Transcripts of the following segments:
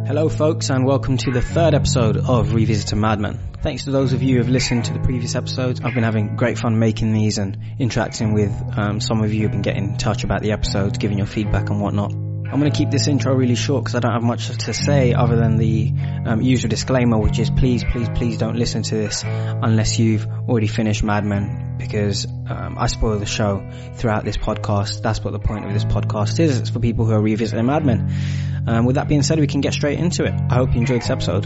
Hello folks, and welcome to the third episode of Revisiting Mad Men. Thanks to those of you who have listened to the previous episodes. I've been having great fun making these and interacting with some of you who have been getting in touch about the episodes, giving your feedback and whatnot. I'm going to keep this intro really short because I don't have much to say other than the usual disclaimer, which is please don't listen to this unless you've already finished Mad Men, because I spoil the show throughout this podcast. That's what the point of this podcast is. It's for people who are revisiting Mad Men. With that being said, we can get straight into it. I hope you enjoyed this episode.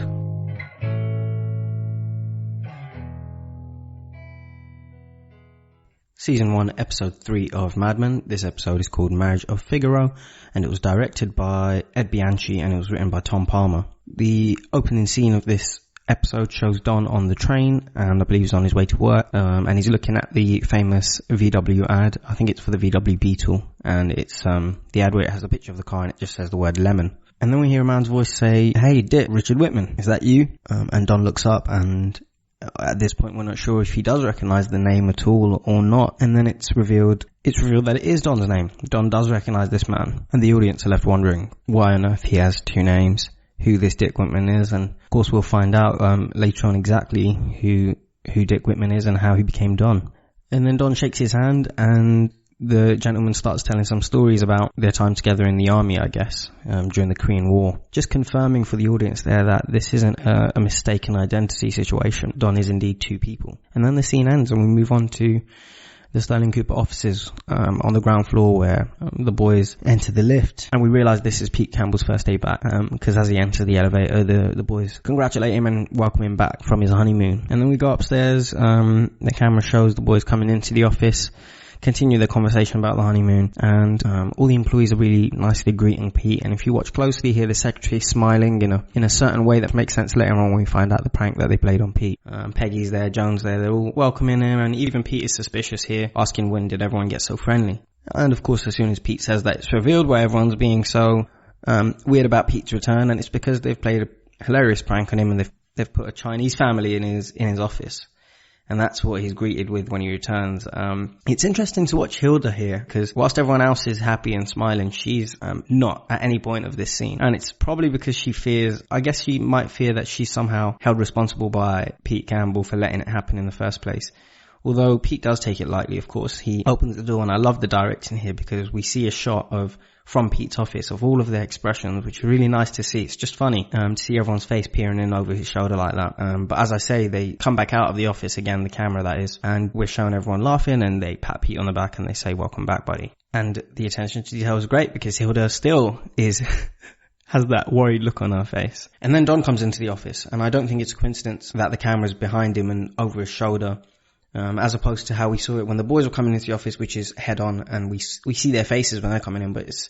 Season 1, Episode 3 of Mad Men. This episode is called Marriage of Figaro, and it was directed by Ed Bianchi and it was written by Tom Palmer. The opening scene of this episode shows Don on the train, and I believe he's on his way to work, and he's looking at the famous VW ad. I think it's for the VW Beetle, and it's the ad where it has a picture of the car and it just says the word lemon. And then we hear a man's voice say, "Hey Dick, Richard Whitman, is that you?" And Don looks up, and at this point we're not sure if he does recognize the name at all or not. And then it's revealed that it is Don's name. Don does recognize this man, and the audience are left wondering why on earth he has two names, who this Dick Whitman is. And of course we'll find out later on exactly who Dick Whitman is and how he became Don. And then Don shakes his hand, and the gentleman starts telling some stories about their time together in the army, I guess, during the Korean War. Just confirming for the audience there that this isn't a mistaken identity situation. Don is indeed two people. And then the scene ends and we move on to the Sterling Cooper offices on the ground floor, where the boys enter the lift. And we realise this is Pete Campbell's first day back, because as he enters the elevator, the boys congratulate him and welcome him back from his honeymoon. And then we go upstairs, the camera shows the boys coming into the office, continue the conversation about the honeymoon, and all the employees are really nicely greeting Pete. And if you watch closely here, the secretary is smiling in a certain way that makes sense later on when we find out the prank that they played on Pete. Peggy's there, Joan's there, they're all welcoming him, and even Pete is suspicious here, asking when did everyone get so friendly. And of course, as soon as Pete says that, it's revealed why everyone's being so weird about Pete's return, and it's because they've played a hilarious prank on him, and they've put a Chinese family in his office. And that's what he's greeted with when he returns. It's interesting to watch Hilda here, because whilst everyone else is happy and smiling, she's not at any point of this scene. And it's probably because she might fear that she's somehow held responsible by Pete Campbell for letting it happen in the first place. Although Pete does take it lightly, of course. He opens the door, and I love the directing here because we see a shot from Pete's office of all of their expressions, which is really nice to see. It's just funny to see everyone's face peering in over his shoulder like that. But as I say, they come back out of the office again, the camera that is, and we're showing everyone laughing, and they pat Pete on the back and they say, "Welcome back, buddy." And the attention to detail is great because Hilda still has that worried look on her face. And then Don comes into the office, and I don't think it's a coincidence that the camera's behind him and over his shoulder. As opposed to how we saw it when the boys were coming into the office, which is head on, and we see their faces when they're coming in, but it's,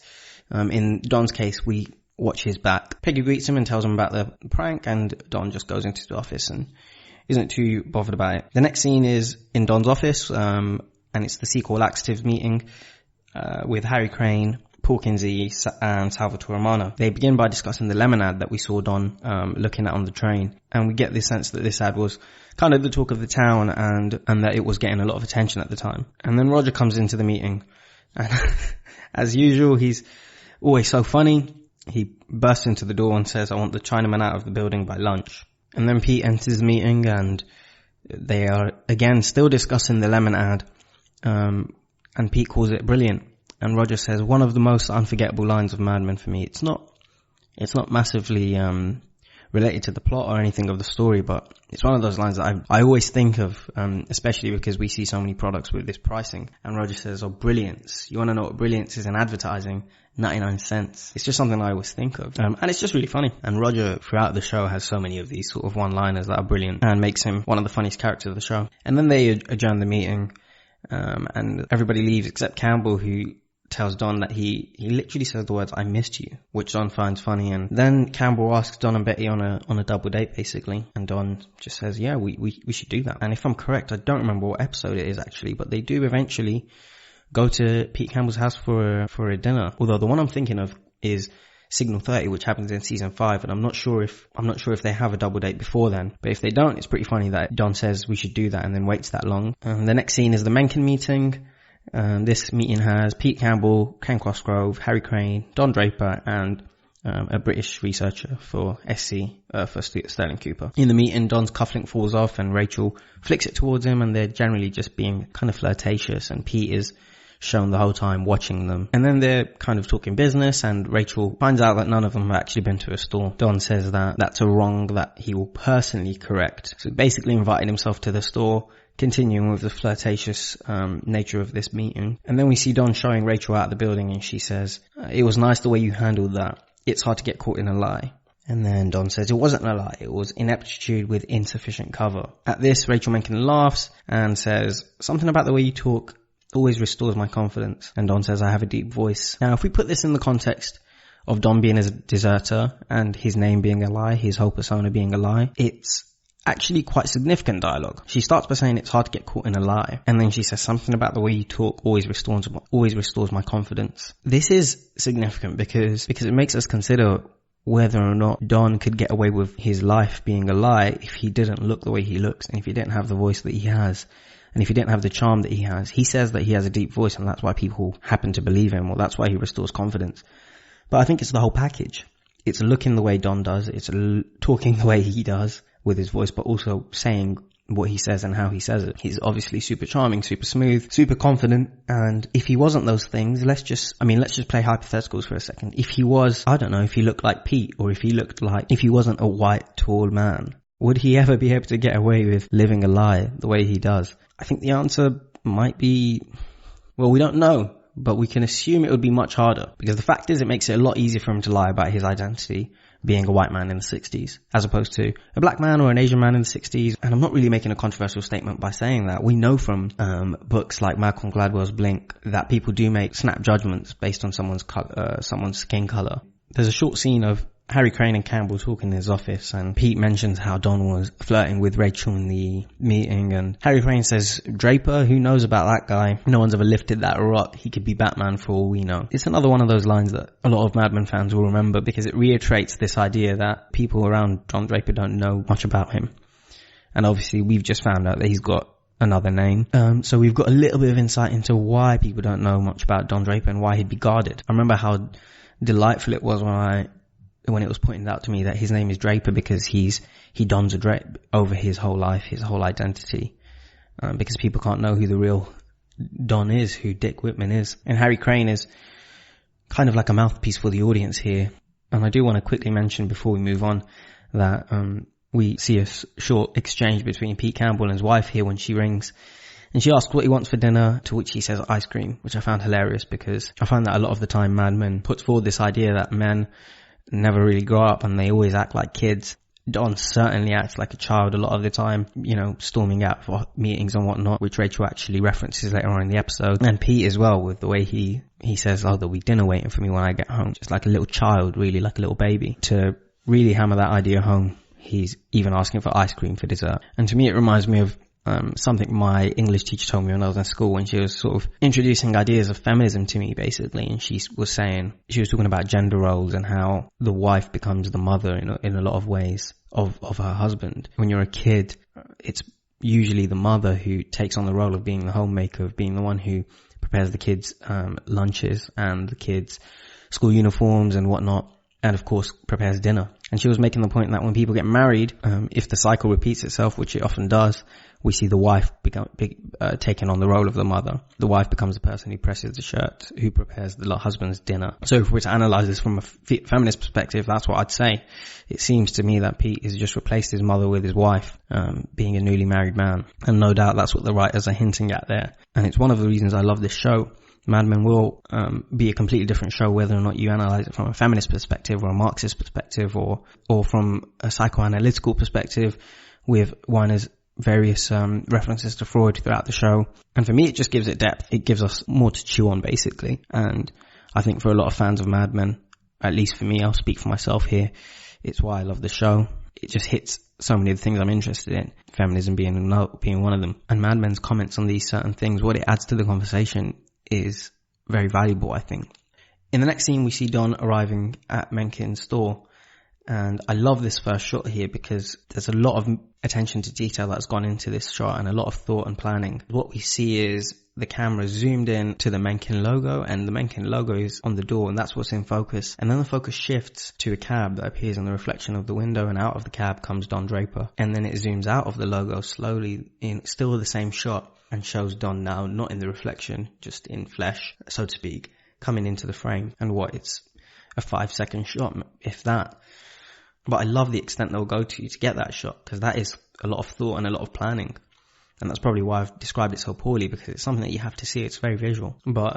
in Don's case, we watch his back. Peggy greets him and tells him about the prank, and Don just goes into the office and isn't too bothered about it. The next scene is in Don's office, and it's the sequel laxatives meeting, with Harry Crane, Paul Kinsey, and Salvatore Romano. They begin by discussing the lemon ad that we saw Don looking at on the train, and we get the sense that this ad was kind of the talk of the town, and that it was getting a lot of attention at the time. And then Roger comes into the meeting, and as usual, he's always so funny. He bursts into the door and says, "I want the Chinaman out of the building by lunch." And then Pete enters the meeting, and they are again still discussing the lemon ad, and Pete calls it brilliant. And Roger says, "One of the most unforgettable lines of Mad Men for me." It's not massively related to the plot or anything of the story, but it's one of those lines that I always think of, especially because we see so many products with this pricing. And Roger says, "Oh, brilliance. You want to know what brilliance is in advertising? 99 cents. It's just something I always think of. And it's just really funny. And Roger, throughout the show, has so many of these sort of one-liners that are brilliant and makes him one of the funniest characters of the show. And then they adjourn the meeting, and everybody leaves except Campbell, who tells Don that he literally says the words, "I missed you," which Don finds funny. And then Campbell asks Don and Betty on a double date, basically. And Don just says, "Yeah, we should do that." And if I'm correct, I don't remember what episode it is actually, but they do eventually go to Pete Campbell's house for a dinner. Although the one I'm thinking of is Signal 30, which happens in season 5, and I'm not sure if they have a double date before then. But if they don't, it's pretty funny that Don says we should do that and then waits that long. And the next scene is the Mencken meeting. This meeting has Pete Campbell, Ken Cosgrove, Harry Crane, Don Draper, and a British researcher for for Sterling Cooper. In the meeting, Don's cufflink falls off and Rachel flicks it towards him, and they're generally just being kind of flirtatious, and Pete is shown the whole time watching them. And then they're kind of talking business, and Rachel finds out that none of them have actually been to a store. Don says that that's a wrong that he will personally correct. So basically invited himself to the store, continuing with the flirtatious nature of this meeting. And then we see Don showing Rachel out of the building, and she says, "It was nice the way you handled that. It's hard to get caught in a lie." And then Don says it wasn't a lie, it was ineptitude with insufficient cover. At this, Rachel Mencken laughs and says, "Something about the way you talk always restores my confidence." And Don says, "I have a deep voice." Now, if we put this in the context of Don being a deserter and his name being a lie, his whole persona being a lie, it's actually quite significant dialogue. She starts by saying it's hard to get caught in a lie, and then she says something about the way you talk always restores my confidence. This is significant because it makes us consider whether or not Don could get away with his life being a lie if he didn't look the way he looks, and if he didn't have the voice that he has, and if he didn't have the charm that he has. He says that he has a deep voice, and that's why people happen to believe him, or that's why he restores confidence. But I think it's the whole package. It's looking the way Don does, it's talking the way he does with his voice, but also saying what he says and how he says it. He's obviously super charming, super smooth, super confident, and if he wasn't those things, let's just play hypotheticals for a second. If he was, I don't know, if he looked like Pete, or if he wasn't a white, tall man, would he ever be able to get away with living a lie the way he does? I think the answer might be, well, we don't know, but we can assume it would be much harder, because the fact is it makes it a lot easier for him to lie about his identity being a white man in the 60s, as opposed to a black man or an Asian man in the 60s. And I'm not really making a controversial statement by saying that. We know from books like Malcolm Gladwell's Blink that people do make snap judgments based on someone's skin color. There's a short scene of Harry Crane and Campbell talking in his office, and Pete mentions how Don was flirting with Rachel in the meeting, and Harry Crane says, "Draper, who knows about that guy? No one's ever lifted that rock. He could be Batman for all we know." It's another one of those lines that a lot of Mad Men fans will remember, because it reiterates this idea that people around Don Draper don't know much about him. And obviously we've just found out that he's got another name. So we've got a little bit of insight into why people don't know much about Don Draper and why he'd be guarded. I remember how delightful it was when it was pointed out to me that his name is Draper because he dons a drape over his whole life, his whole identity, because people can't know who the real Don is, who Dick Whitman is. And Harry Crane is kind of like a mouthpiece for the audience here. And I do want to quickly mention before we move on that we see a short exchange between Pete Campbell and his wife here when she rings, and she asks what he wants for dinner, to which he says ice cream, which I found hilarious, because I find that a lot of the time Mad Men puts forward this idea that men never really grow up and they always act like kids. Don certainly acts like a child a lot of the time, storming out for meetings and whatnot, which Rachel actually references later on in the episode. And Pete as well, with the way he says, "Oh, there'll be dinner waiting for me when I get home." Just like a little child, really, like a little baby. To really hammer that idea home, he's even asking for ice cream for dessert. And to me, it reminds me of something my English teacher told me when I was in school, when she was sort of introducing ideas of feminism to me, basically. And she was talking about gender roles and how the wife becomes the mother in a lot of ways of her husband. When you're a kid, it's usually the mother who takes on the role of being the homemaker, of being the one who prepares the kids' lunches and the kids' school uniforms and whatnot, and of course prepares dinner. And she was making the point that when people get married, if the cycle repeats itself, which it often does, we see the wife taking on the role of the mother. The wife becomes the person who presses the shirt, who prepares the husband's dinner. So if we're to analyze this from a feminist perspective, that's what I'd say. It seems to me that Pete has just replaced his mother with his wife, being a newly married man. And no doubt that's what the writers are hinting at there. And it's one of the reasons I love this show. Mad Men will be a completely different show whether or not you analyze it from a feminist perspective or a Marxist perspective or from a psychoanalytical perspective, with Weiner's various references to Freud throughout the show. And for me, it just gives it depth. It gives us more to chew on, basically. And I think for a lot of fans of Mad Men, at least for me, I'll speak for myself here, it's why I love the show. It just hits so many of the things I'm interested in, feminism being one of them. And Mad Men's comments on these certain things, what it adds to the conversation is very valuable, I think. In the next scene, we see Don arriving at Mencken's store. And I love this first shot here because there's a lot of attention to detail that's gone into this shot and a lot of thought and planning. What we see is the camera zoomed in to the Mencken logo, and the Mencken logo is on the door, and that's what's in focus. And then the focus shifts to a cab that appears in the reflection of the window, and out of the cab comes Don Draper. And then it zooms out of the logo slowly in still the same shot and shows Don now not in the reflection, just in flesh, so to speak, coming into the frame. And it's a 5-second shot, if that. But I love the extent they'll go to get that shot, because that is a lot of thought and a lot of planning. And that's probably why I've described it so poorly, because it's something that you have to see. It's very visual. But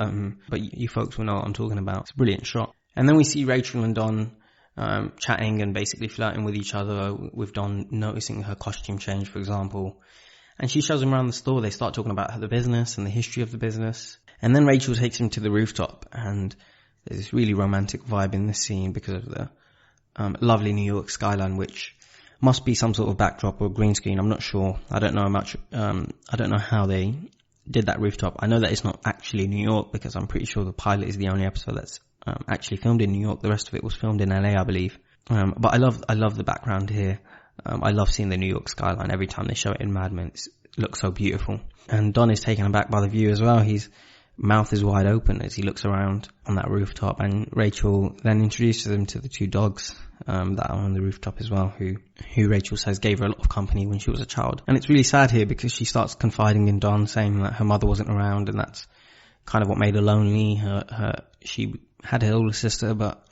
you folks will know what I'm talking about. It's a brilliant shot. And then we see Rachel and Don chatting and basically flirting with each other, with Don noticing her costume change, for example. And she shows him around the store. They start talking about the business and the history of the business. And then Rachel takes him to the rooftop, and there's this really romantic vibe in this scene because of the lovely New York skyline, which must be some sort of backdrop or green screen. I'm not sure. I don't know much. I don't know how they did that rooftop. I know that it's not actually New York, because I'm pretty sure the pilot is the only episode that's actually filmed in New York. The rest of it was filmed in LA, I believe. But I love the background here. I love seeing the New York skyline every time they show it in Mad Men. It looks so beautiful. And Don is taken aback by the view as well. His mouth is wide open as he looks around on that rooftop, and Rachel then introduces him to the 2 dogs that are on the rooftop as well, who Rachel says gave her a lot of company when she was a child. And it's really sad here, because she starts confiding in Don, saying that her mother wasn't around, and that's kind of what made her lonely. She had her older sister, but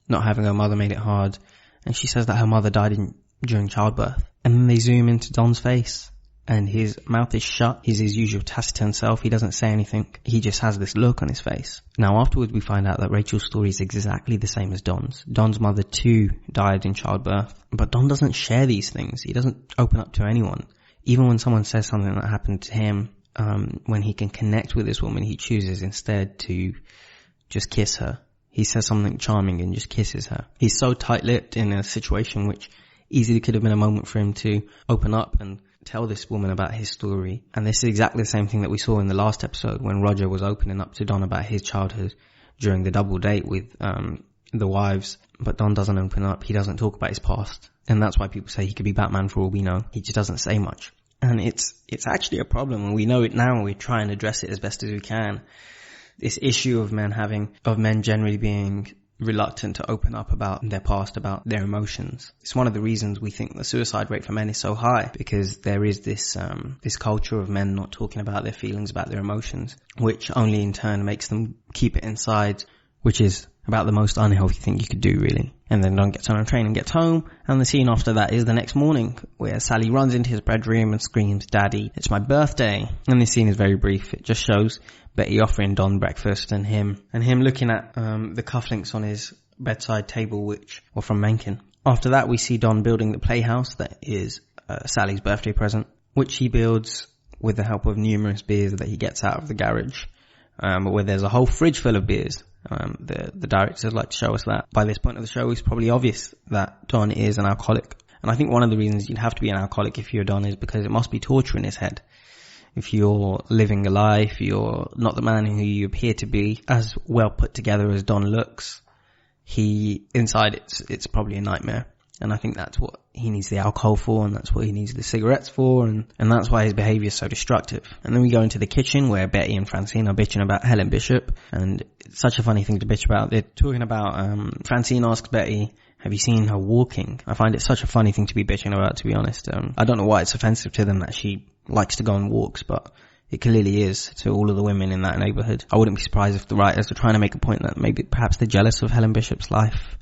not having her mother made it hard. And she says that her mother died during childbirth. And then they zoom into Don's face, and his mouth is shut. He's his usual taciturn self. He doesn't say anything. He just has this look on his face. Now afterwards we find out that Rachel's story is exactly the same as Don's. Don's mother too died in childbirth. But Don doesn't share these things. He doesn't open up to anyone. Even when someone says something that happened to him, when he can connect with this woman, he chooses instead to just kiss her. He says something charming and just kisses her. He's so tight-lipped in a situation which easily could have been a moment for him to open up and tell this woman about his story. And this is exactly the same thing that we saw in the last episode, when Roger was opening up to Don about his childhood during the double date with the wives. But Don doesn't open up. He doesn't talk about his past. And that's why people say he could be Batman for all we know. He just doesn't say much. And it's actually a problem, and we know it now, and we try and address it as best as we can. This issue of men generally being reluctant to open up about their past, about their emotions. It's one of the reasons we think the suicide rate for men is so high, because there is this culture of men not talking about their feelings, about their emotions, which only in turn makes them keep it inside, which is about the most unhealthy thing you could do, really. And then Don gets on a train and gets home, and the scene after that is the next morning, where Sally runs into his bedroom and screams, "Daddy, it's my birthday." And this scene is very brief. It just shows Betty offering Don breakfast, and him looking at the cufflinks on his bedside table, which were from Mencken. After that, we see Don building the playhouse that is Sally's birthday present, which he builds with the help of numerous beers that he gets out of the garage, where there's a whole fridge full of beers. The directors like to show us that. By this point of the show, it's probably obvious that Don is an alcoholic. And I think one of the reasons you'd have to be an alcoholic if you're Don is because it must be torture in his head. If you're living a life, you're not the man who you appear to be, as well put together as Don looks, inside it's probably a nightmare. And I think that's what he needs the alcohol for, and that's what he needs the cigarettes for, and that's why his behaviour is so destructive. And then we go into the kitchen where Betty and Francine are bitching about Helen Bishop, and it's such a funny thing to bitch about. They're talking about, Francine asks Betty, "Have you seen her walking?" I find it such a funny thing to be bitching about, to be honest. I don't know why it's offensive to them that she likes to go on walks, but it clearly is to all of the women in that neighbourhood. I wouldn't be surprised if the writers are trying to make a point that perhaps they're jealous of Helen Bishop's life.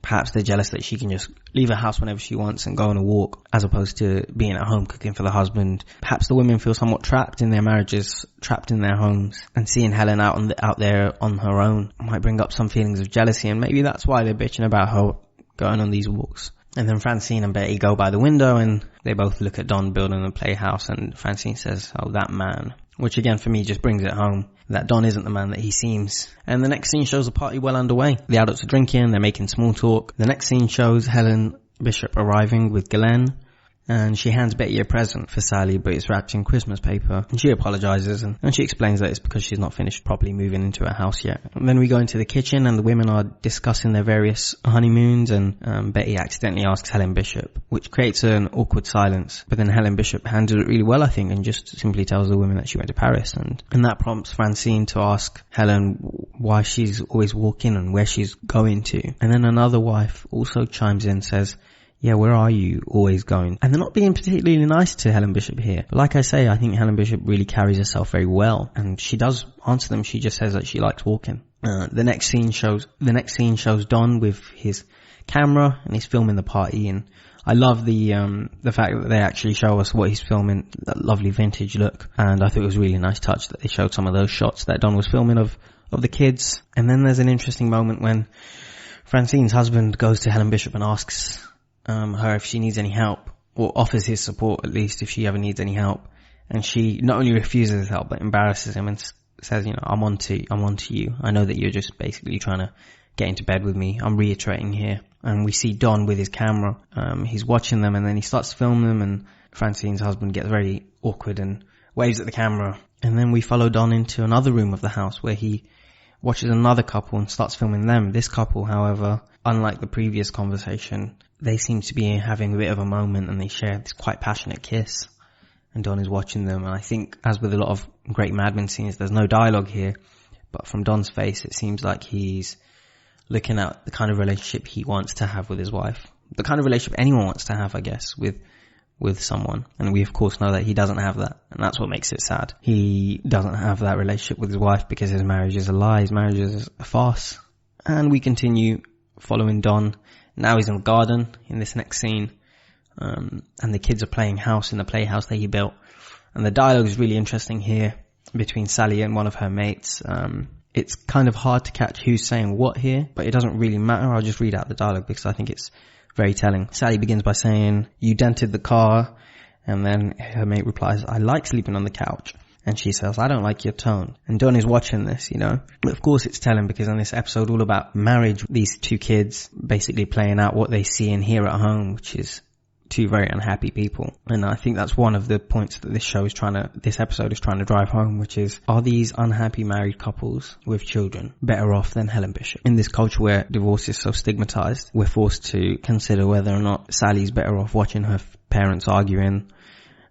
Perhaps they're jealous that she can just leave her house whenever she wants and go on a walk, as opposed to being at home cooking for the husband. Perhaps the women feel somewhat trapped in their marriages, trapped in their homes, and seeing Helen out there on her own might bring up some feelings of jealousy, and maybe that's why they're bitching about her going on these walks. And then Francine and Betty go by the window, and they both look at Don building a playhouse, and Francine says, "Oh, that man." Which again for me just brings it home that Don isn't the man that he seems. And the next scene shows a party well underway. The adults are drinking, they're making small talk. The next scene shows Helen Bishop arriving with Glenn, and she hands Betty a present for Sally, but it's wrapped in Christmas paper, and she apologizes and she explains that it's because she's not finished properly moving into her house yet. And then we go into the kitchen and the women are discussing their various honeymoons, and Betty accidentally asks Helen Bishop, which creates an awkward silence, but then Helen Bishop handled it really well, I think, and just simply tells the women that she went to Paris, and that prompts Francine to ask Helen why she's always walking and where she's going to. And then another wife also chimes in and says, yeah, where are you always going? And they're not being particularly nice to Helen Bishop here. But like I say, I think Helen Bishop really carries herself very well, and she does answer them. She just says that she likes walking. The next scene shows Don with his camera, and he's filming the party, and I love the fact that they actually show us what he's filming, that lovely vintage look. And I thought it was a really nice touch that they showed some of those shots that Don was filming of the kids. And then there's an interesting moment when Francine's husband goes to Helen Bishop and asks her if she needs any help, or offers his support at least if she ever needs any help. And she not only refuses his help but embarrasses him and says, I'm on to you. I know that you're just basically trying to get into bed with me. I'm reiterating here. And we see Don with his camera. He's watching them, and then he starts to film them, and Francine's husband gets very awkward and waves at the camera. And then we follow Don into another room of the house where he watches another couple and starts filming them. This couple, however, unlike the previous conversation, they seem to be having a bit of a moment, and they share this quite passionate kiss. And Don is watching them, and I think, as with a lot of great Mad Men scenes, there's no dialogue here, but from Don's face it seems like he's looking at the kind of relationship he wants to have with his wife. The kind of relationship anyone wants to have, I guess, with someone. And we of course know that he doesn't have that, and that's what makes it sad. He doesn't have that relationship with his wife because his marriage is a lie, his marriage is a farce. And we continue following Don. Now he's in the garden in this next scene, and the kids are playing house in the playhouse that he built. And the dialogue is really interesting here between Sally and one of her mates. It's kind of hard to catch who's saying what here, but it doesn't really matter. I'll just read out the dialogue because I think it's very telling. Sally begins by saying, you dented the car, and then her mate replies, I like sleeping on the couch. And she says, I don't like your tone. And Don is watching this, But of course it's telling, because in this episode all about marriage, these two kids basically playing out what they see and hear at home, which is two very unhappy people. And I think that's one of the points that this episode is trying to drive home, which is, are these unhappy married couples with children better off than Helen Bishop? In this culture where divorce is so stigmatized, we're forced to consider whether or not Sally's better off watching her parents arguing,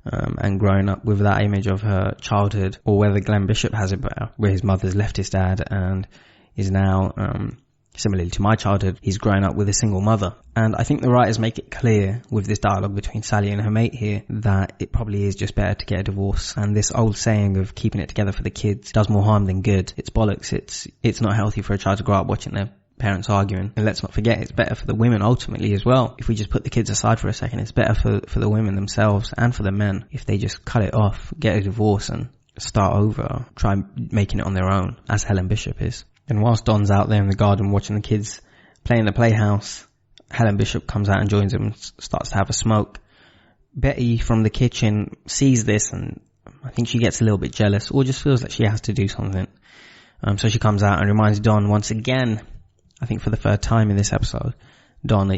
and growing up with that image of her childhood, or whether Glenn Bishop has it better, where his mother's left his dad and is now, similarly to my childhood, he's growing up with a single mother. And I think the writers make it clear with this dialogue between Sally and her mate here that it probably is just better to get a divorce. And this old saying of keeping it together for the kids does more harm than good. It's bollocks. It's not healthy for a child to grow up watching their parents arguing. And let's not forget, it's better for the women ultimately as well. If we just put the kids aside for a second, it's better for the women themselves and for the men if they just cut it off, get a divorce and start over, try making it on their own, as Helen Bishop is. And whilst Don's out there in the garden watching the kids play in the playhouse, Helen Bishop comes out and joins him and starts to have a smoke. Betty from the kitchen sees this, and I think she gets a little bit jealous, or just feels that she has to do something. So she comes out and reminds Don once again, I think for the third time in this episode, Don,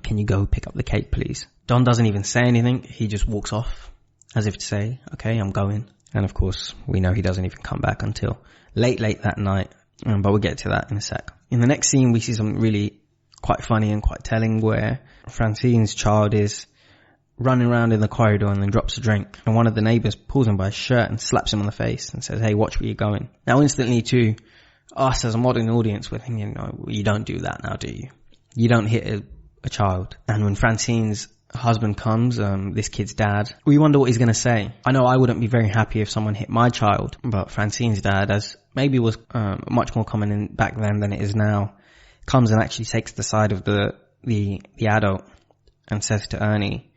can you go pick up the cake, please? Don doesn't even say anything. He just walks off as if to say, okay, I'm going. And of course, we know he doesn't even come back until late that night. But we'll get to that in a sec. In the next scene, we see something really quite funny and quite telling, where Francine's child is running around in the corridor and then drops a drink. And one of the neighbours pulls him by his shirt and slaps him on the face and says, hey, watch where you're going. Now instantly to us as a modern audience, we're thinking, no, you don't do that now, do you? You don't hit a child. And when Francine's husband comes, this kid's dad, we wonder what he's going to say. I know I wouldn't be very happy if someone hit my child, but Francine's dad, as maybe was much more common back then than it is now, comes and actually takes the side of the adult and says to Ernie,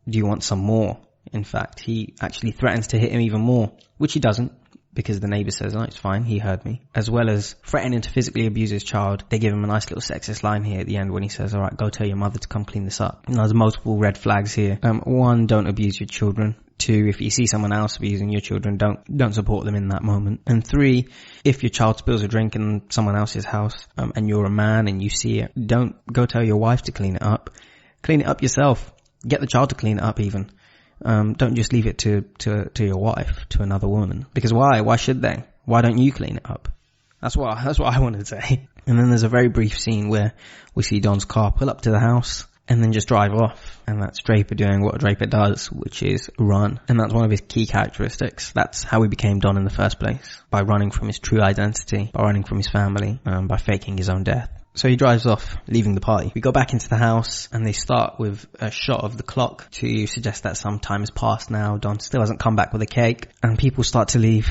do you want some more? In fact, he actually threatens to hit him even more, which he doesn't, because the neighbour says, oh, it's fine, he heard me. As well as threatening to physically abuse his child, they give him a nice little sexist line here at the end when he says, all right, go tell your mother to come clean this up. And there's multiple red flags here. One, don't abuse your children. Two, if you see someone else abusing your children, don't support them in that moment. And three, if your child spills a drink in someone else's house, and you're a man and you see it, don't go tell your wife to clean it up. Clean it up yourself. Get the child to clean it up even. Don't just leave it to your wife, to another woman. Because why? Why should they? Why don't you clean it up? That's what I wanted to say. And then there's a very brief scene where we see Don's car pull up to the house and then just drive off. And that's Draper doing what Draper does, which is run. And that's one of his key characteristics. That's how he became Don in the first place. By running from his true identity, by running from his family, by faking his own death. So he drives off, leaving the party. We go back into the house and they start with a shot of the clock to suggest that some time has passed now. Don still hasn't come back with a cake and people start to leave.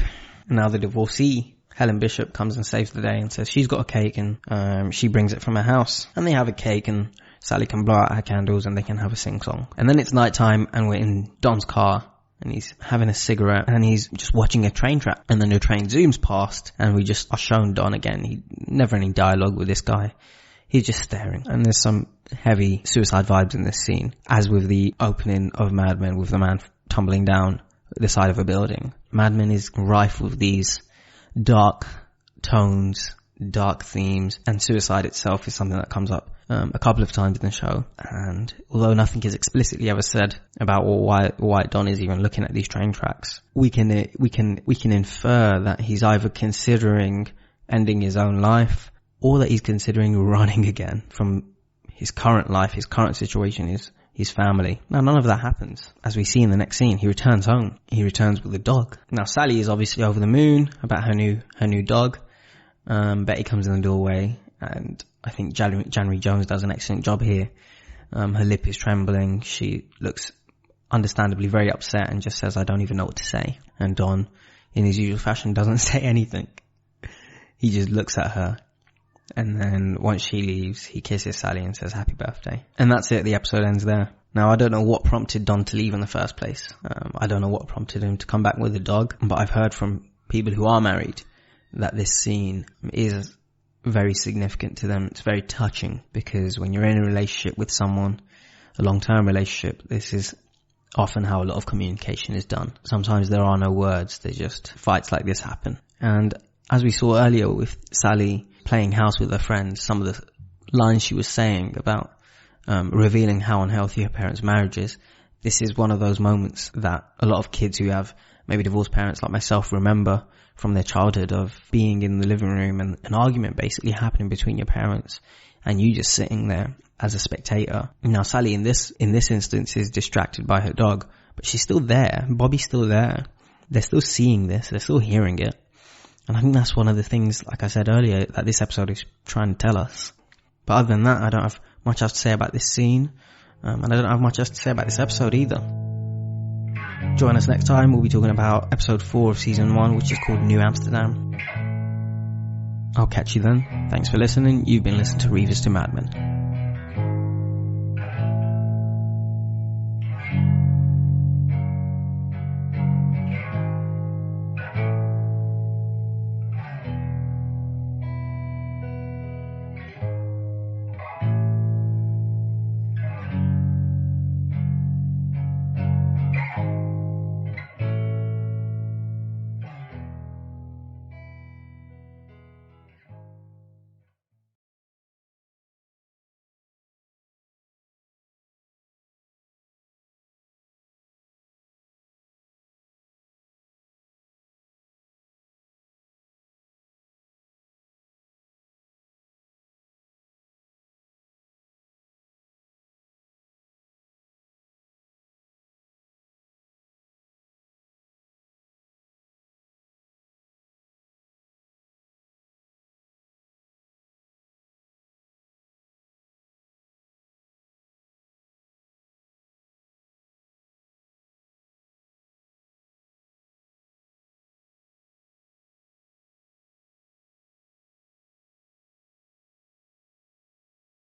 Now the divorcee, Helen Bishop, comes and saves the day and says she's got a cake and she brings it from her house. And they have a cake and Sally can blow out her candles and they can have a sing-song. And then it's nighttime and we're in Don's car. And he's having a cigarette and he's just watching a train track. And then the train zooms past and we just are shown Don again. Never any dialogue with this guy. He's just staring. And there's some heavy suicide vibes in this scene. As with the opening of Mad Men with the man tumbling down the side of a building. Mad Men is rife with these dark tones, dark themes. And suicide itself is something that comes up a couple of times in the show, and although nothing is explicitly ever said about why Don is even looking at these train tracks, we can infer that he's either considering ending his own life or that he's considering running again from his current life, his current situation, his family. Now none of that happens. As we see in the next scene, he returns home. He returns with a dog. Now Sally is obviously over the moon about her new dog. Betty comes in the doorway and I think January Jones does an excellent job here. Her lip is trembling. She looks understandably very upset and just says, I don't even know what to say. And Don, in his usual fashion, doesn't say anything. He just looks at her. And then once she leaves, he kisses Sally and says, happy birthday. And that's it. The episode ends there. Now, I don't know what prompted Don to leave in the first place. I don't know what prompted him to come back with a dog. But I've heard from people who are married that this scene is very significant to them. It's very touching because when you're in a relationship with someone, a long-term relationship, this is often how a lot of communication is done. Sometimes there are no words. They just fights like this happen. And as we saw earlier with Sally playing house with her friends, some of the lines she was saying about revealing how unhealthy her parents' marriage is, this is one of those moments that a lot of kids who have maybe divorced parents like myself remember from their childhood, of being in the living room and an argument basically happening between your parents and you just sitting there as a spectator. Now Sally in this instance is distracted by her dog, but she's still there. Bobby's still there. They're still seeing this. They're still hearing it. And I think that's one of the things, like I said earlier, that this episode is trying to tell us. But other than that, I don't have much else to say about this scene. And I don't have much else to say about this episode either. Join us next time. We'll be talking about episode 4 of season 1, which is called New Amsterdam. I'll catch you then. Thanks for listening. You've been listening to Readers to Mad Men.